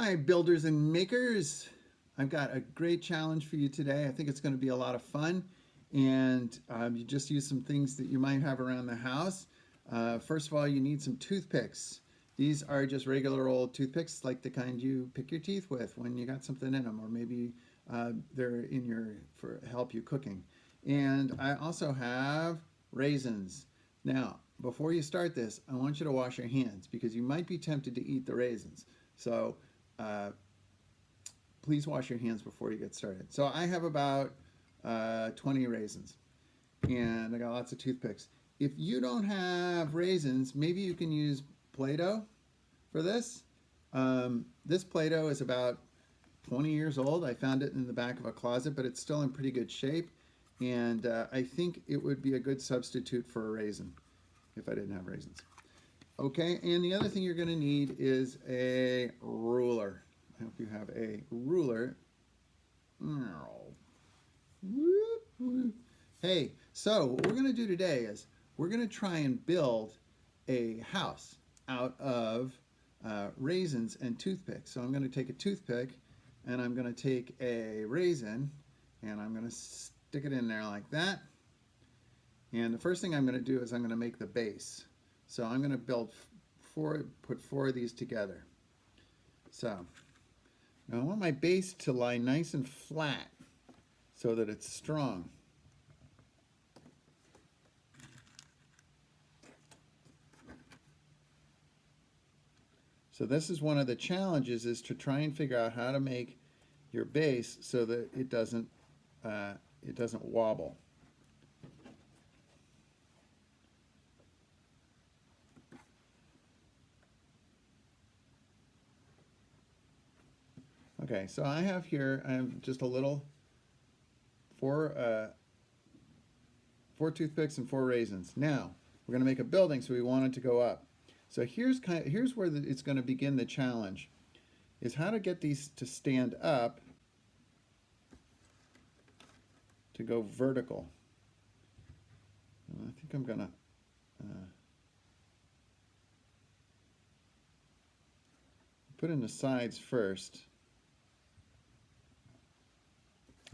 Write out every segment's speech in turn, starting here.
Hi, builders and makers. I've got a great challenge for you today. I think it's going to be a lot of fun. And you just use some things that you might have around the house. First of all, you need some toothpicks. These are just regular old toothpicks, like the kind you pick your teeth with when you got something in them, or maybe they're in your for help you cooking. And I also have raisins. Now, before you start this, I want you to wash your hands because you might be tempted to eat the raisins. So uh, please wash your hands before you get started. So I have about 20 raisins, and I got lots of toothpicks. If you don't have raisins, maybe you can use Play-Doh for this. This Play-Doh is about 20 years old. I found it in the back of a closet, but it's still in pretty good shape. And I think it would be a good substitute for a raisin if I didn't have raisins. Okay, and the other thing you're going to need is a ruler. I hope you have a ruler. Hey, so what we're going to do today is we're going to try and build a house out of raisins and toothpicks. So I'm going to take a toothpick and I'm going to take a raisin and I'm going to stick it in there like that. And the first thing I'm going to do is I'm going to make the base. So I'm going to put four of these together. So now I want my base to lie nice and flat so that it's strong. So this is one of the challenges, is to try and figure out how to make your base so that it doesn't wobble. Okay, so I have just a little four toothpicks and four raisins. Now we're going to make a building, so we want it to go up. So here's where it's going to begin the challenge, is how to get these to stand up to go vertical. And I think I'm going to put in the sides first.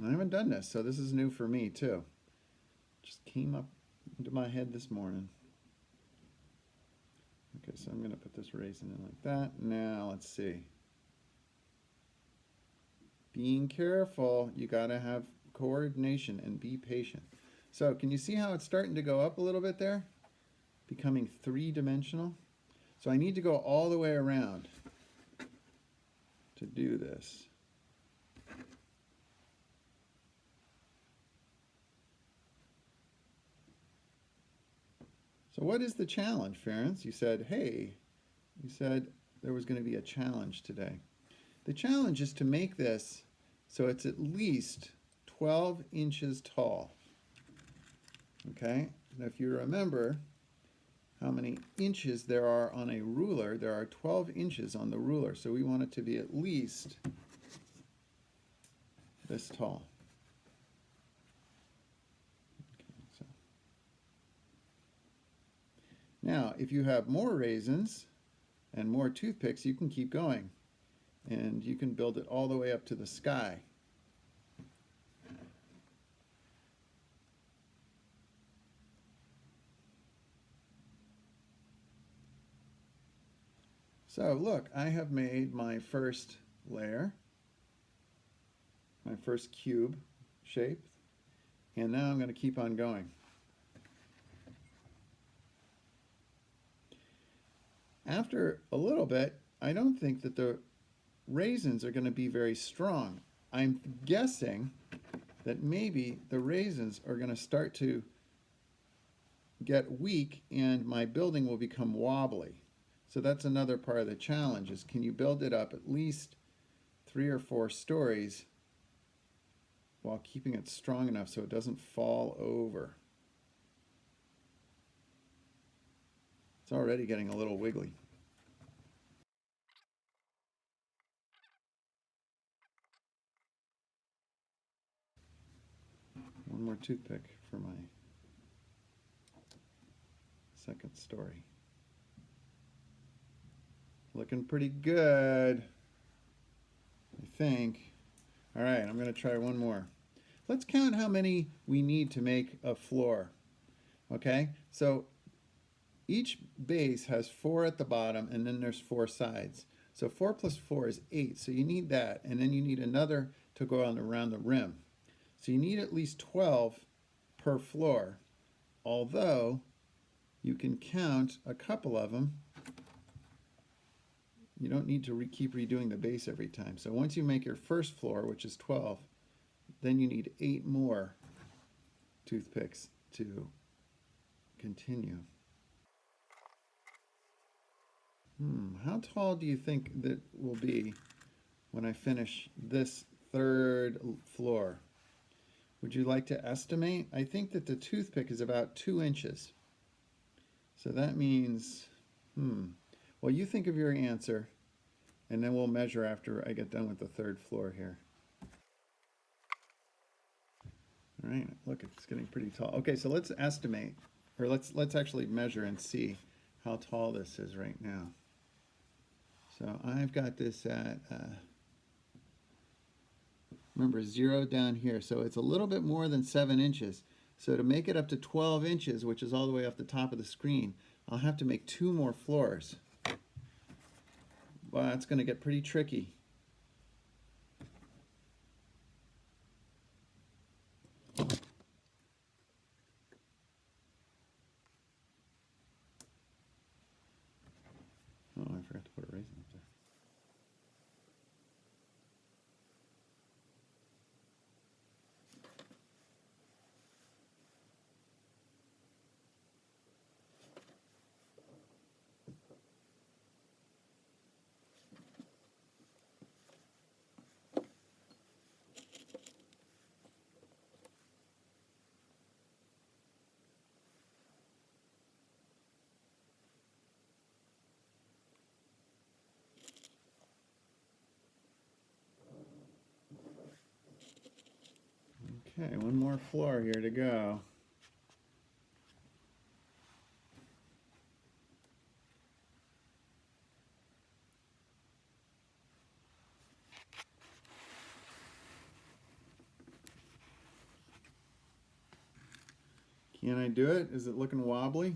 I haven't done this, so this is new for me too. Just came up into my head this morning. Okay, so I'm going to put this raisin in like that. Now let's see. Being careful, you got to have coordination and be patient. So can you see how it's starting to go up a little bit there? Becoming three-dimensional. So I need to go all the way around to do this. So what is the challenge, Ferenc? You said, hey, you said there was going to be a challenge today. The challenge is to make this so it's at least 12 inches tall. Okay? Now if you remember how many inches there are on a ruler, there are 12 inches on the ruler. So we want it to be at least this tall. Now, if you have more raisins and more toothpicks, you can keep going, and you can build it all the way up to the sky. So look, I have made my first layer, my first cube shape, and now I'm going to keep on going. After a little bit, I don't think that the raisins are going to be very strong. I'm guessing that maybe the raisins are going to start to get weak and my building will become wobbly. So that's another part of the challenge, is can you build it up at least 3 or 4 stories while keeping it strong enough so it doesn't fall over. It's already getting a little wiggly. One more toothpick for my second story. Looking pretty good. think, all right, I'm going to try one more. Let's count how many we need to make a floor. Okay, so each base has 4 at the bottom and then there's 4 sides. So 4 plus 4 is 8, so you need that, and then you need another to go on around the rim. So you need at least 12 per floor, although you can count a couple of them. You don't need to keep redoing the base every time. So once you make your first floor, which is 12, then you need 8 more toothpicks to continue. How tall do you think that will be when I finish this third floor? Would you like to estimate? I think that the toothpick is about 2 inches. So that means, well, you think of your answer, and then we'll measure after I get done with the third floor here. All right, look, it's getting pretty tall. Okay, so let's estimate, or let's actually measure and see how tall this is right now. So I've got this at, remember, 0 down here, so it's a little bit more than 7 inches. So to make it up to 12 inches, which is all the way off the top of the screen, I'll have to make 2 more floors. Well, it's going to get pretty tricky. Oh, I forgot to put a raisin up there. Okay, one more floor here to go. Can I do it? Is it looking wobbly?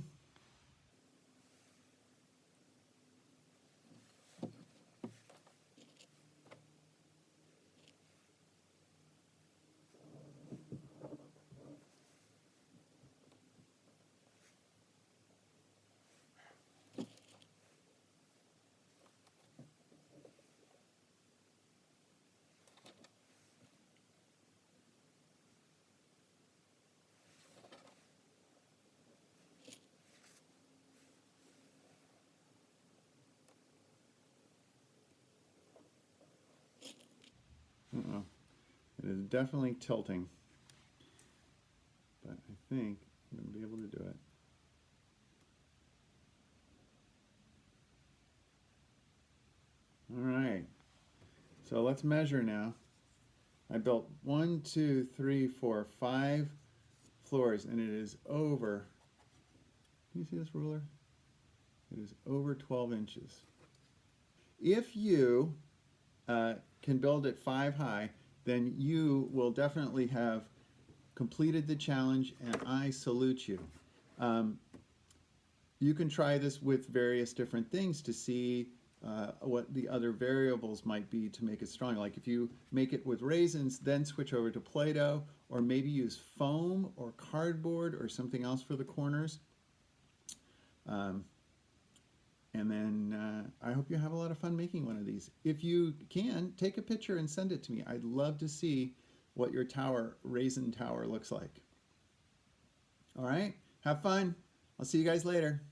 Uh-oh. It is definitely tilting. But I think I'm going to be able to do it. All right. So let's measure now. I built 1, 2, 3, 4, 5 floors, and it is over. Can you see this ruler? It is over 12 inches. If you can build it 5 high, then you will definitely have completed the challenge, and I salute you. You can try this with various different things to see what the other variables might be to make it strong. Like if you make it with raisins, then switch over to Play-Doh, or maybe use foam or cardboard or something else for the corners. And then I hope you have a lot of fun making one of these. If you can, take a picture and send it to me. I'd love to see what your raisin tower looks like. All right, have fun. I'll see you guys later.